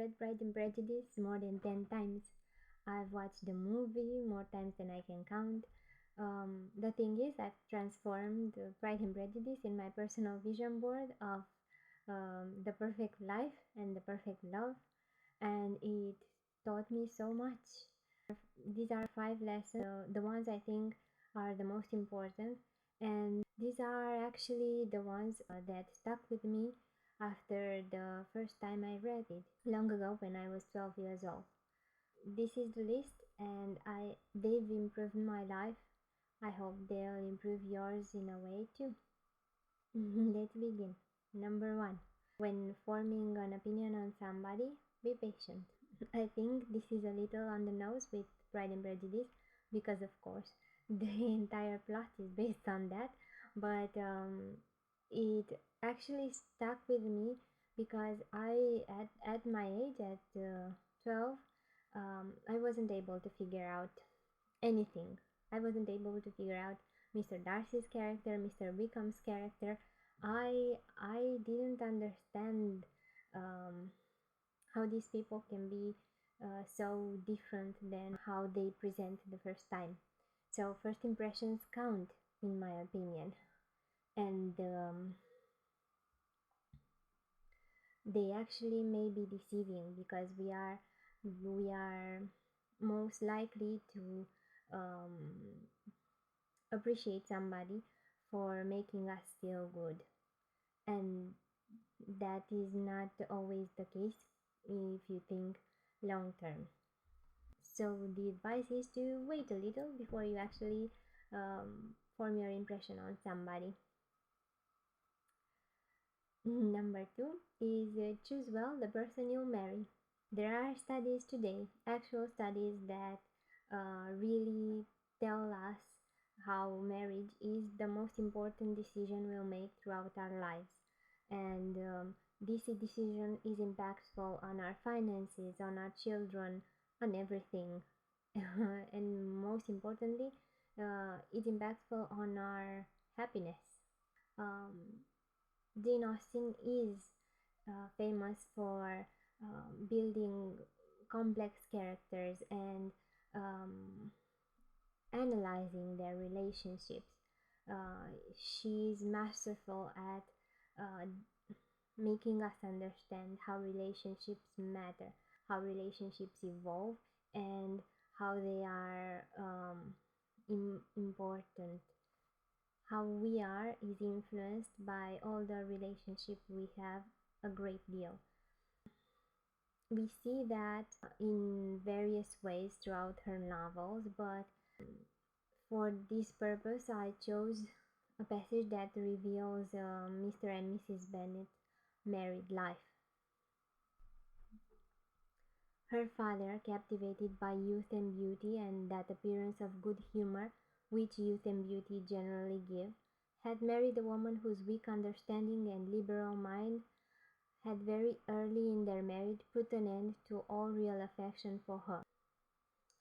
read Pride and Prejudice more than 10 times. I've watched the movie more times than I can count. The thing is, I've transformed Pride and Prejudice in my personal vision board of the perfect life and the perfect love, and it taught me so much. These are 5 lessons, the ones I think are the most important, and these are actually the ones that stuck with me after the first time I read it, long ago when I was 12 years old. This is the list, and they've improved my life. I hope they'll improve yours in a way too. Let's begin. Number 1. When forming an opinion on somebody, be patient. I think this is a little on the nose with Pride and Prejudice because, of course, the entire plot is based on that, but it actually stuck with me because at my age, at 12, I wasn't able to figure out anything. I wasn't able to figure out Mr. Darcy's character, Mr. Wickham's character. I didn't understand how these people can be so different than how they present the first time. So first impressions count, in my opinion, and they actually may be deceiving because we are most likely to appreciate somebody for making us feel good, and that is not always the case if you think long term. So the advice is to wait a little before you actually form your impression on somebody. Number 2 is choose well the person you'll marry. There are studies today, actual studies, that really tell us how marriage is the most important decision we'll make throughout our lives. And this decision is impactful on our finances, on our children, on everything. And most importantly, it's impactful on our happiness. Jane Austen is famous for building complex characters and analyzing their relationships. She's masterful at making us understand how relationships matter, how relationships evolve, and how they are important. How we are is influenced by all the relationships we have a great deal. We see that in various ways throughout her novels, but for this purpose I chose a passage that reveals Mr. and Mrs. Bennet's married life. Her father, captivated by youth and beauty and that appearance of good humor which youth and beauty generally give, had married a woman whose weak understanding and liberal mind had very early in their marriage put an end to all real affection for her.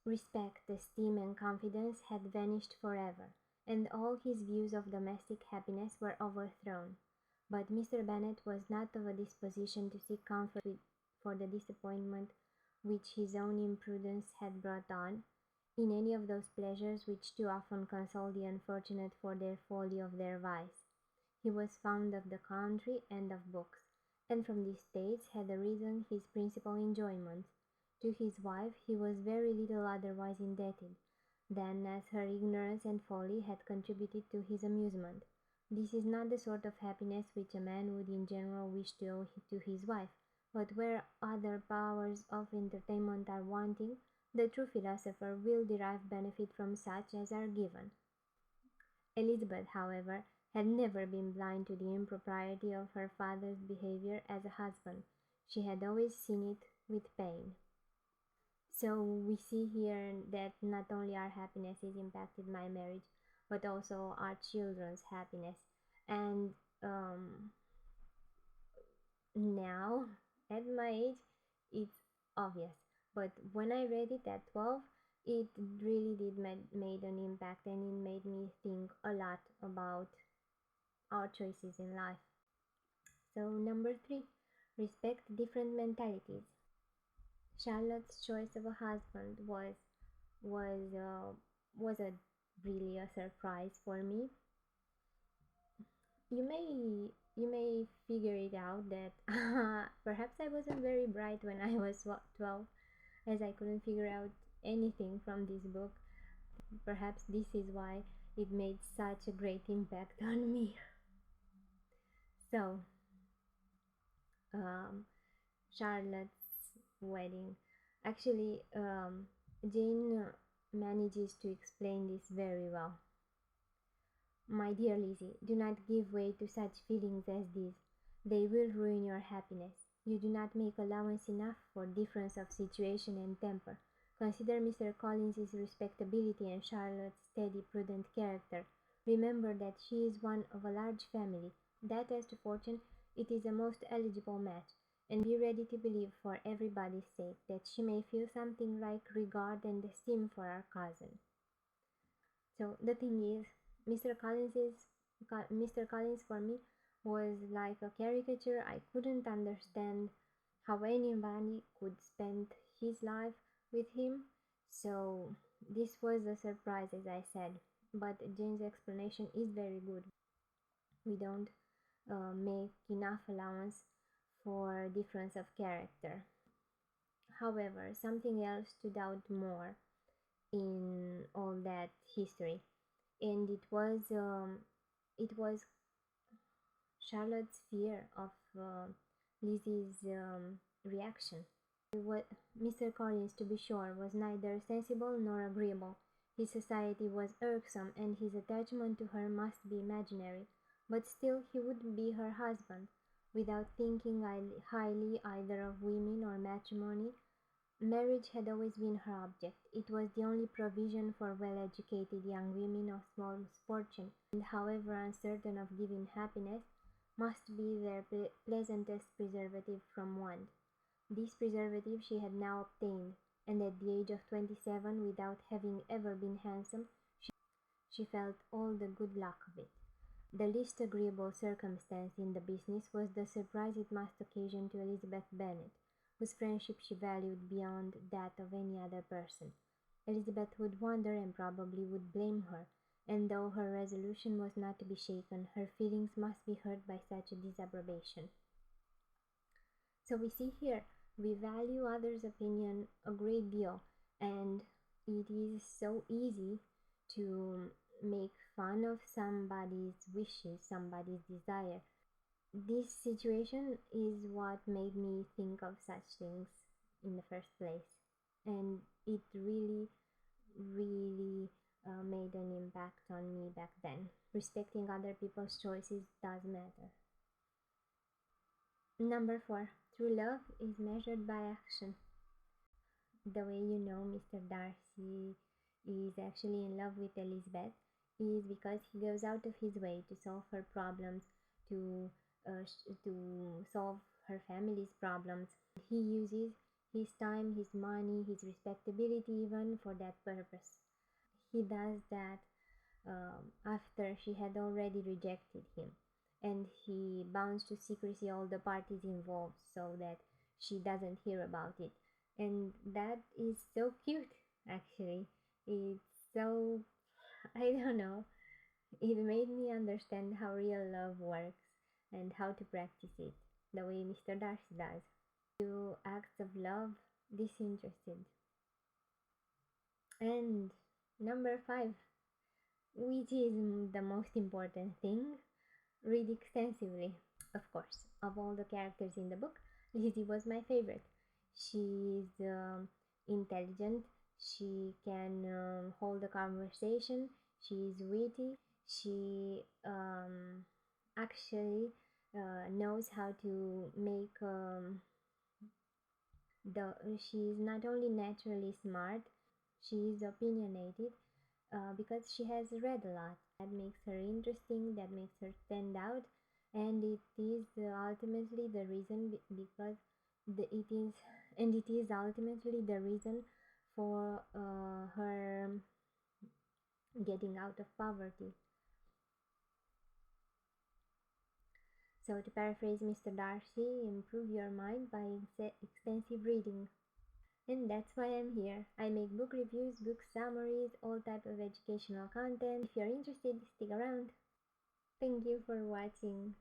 Respect, esteem, and confidence had vanished forever, and all his views of domestic happiness were overthrown. But Mr. Bennet was not of a disposition to seek comfort for the disappointment which his own imprudence had brought on, in any of those pleasures which too often console the unfortunate for their folly of their vice. He was fond of the country and of books, and from these tastes had arisen his principal enjoyments. To his wife he was very little otherwise indebted than as her ignorance and folly had contributed to his amusement. This is not the sort of happiness which a man would in general wish to owe to his wife, but where other powers of entertainment are wanting, the true philosopher will derive benefit from such as are given. Elizabeth, however, had never been blind to the impropriety of her father's behavior as a husband. She had always seen it with pain. So we see here that not only our happiness is impacted by marriage, but also our children's happiness. And now, at my age, it's obvious. But when I read it at 12, it really did made an impact, and it made me think a lot about our choices in life. So number 3, respect different mentalities. Charlotte's choice of a husband was uh, was a really a surprise for me. You may figure it out that perhaps I wasn't very bright when I was 12, as I couldn't figure out anything from this book. Perhaps this is why it made such a great impact on me. So, um, Charlotte's wedding. Actually, Jane manages to explain this very well. My dear Lizzie, do not give way to such feelings as these. They will ruin your happiness. You do not make allowance enough for difference of situation and temper. Consider Mr. Collins's respectability and Charlotte's steady, prudent character. Remember that she is one of a large family, that as to fortune, it is a most eligible match, and be ready to believe, for everybody's sake, that she may feel something like regard and esteem for our cousin. So the thing is, Mr. Mr. Collins for me was like a caricature. I couldn't understand how anybody could spend his life with him. So this was a surprise, as I said. But Jane's explanation is very good. We don't make enough allowance for difference of character. However, something else stood out more in all that history, and it was Charlotte's fear of Lizzie's reaction. What Mr. Collins, to be sure, was neither sensible nor agreeable. His society was irksome, and his attachment to her must be imaginary, but still he would be her husband. Without thinking highly either of women or matrimony, marriage had always been her object. It was the only provision for well-educated young women of small fortune, and however uncertain of giving happiness, must be their pleasantest preservative from want. This preservative she had now obtained, and at the age of 27, without having ever been handsome, she felt all the good luck of it. The least agreeable circumstance in the business was the surprise it must occasion to Elizabeth Bennet, whose friendship she valued beyond that of any other person. Elizabeth would wonder and probably would blame her, and though her resolution was not to be shaken, her feelings must be hurt by such a disapprobation. So we see here, we value others' opinion a great deal, and it is so easy to make fun of somebody's wishes, somebody's desire. This situation is what made me think of such things in the first place, and it really made an impact on me back then. Respecting other people's choices does matter. Number 4. True love is measured by action. The way you know Mr. Darcy is actually in love with Elizabeth is because he goes out of his way to solve her problems, to solve her family's problems. He uses his time, his money, his respectability even for that purpose. He does that after she had already rejected him, and he bounds to secrecy all the parties involved so that she doesn't hear about it. And that is so cute, actually. It's so, I don't know, it made me understand how real love works and how to practice it the way Mr. Darcy does. Do acts of love disinterested. And number 5, which is the most important thing, read extensively. Of course, of all the characters in the book, Lizzie was my favorite. She's intelligent, she can hold a conversation, she's witty, she actually knows how to make she's not only naturally smart, she is opinionated because she has read a lot. That makes her interesting, that makes her stand out, and it is ultimately the reason because it is ultimately the reason for her getting out of poverty. So, to paraphrase Mr. Darcy, improve your mind by extensive reading. And that's why I'm here. I make book reviews, book summaries, all type of educational content. If you're interested, stick around. Thank you for watching.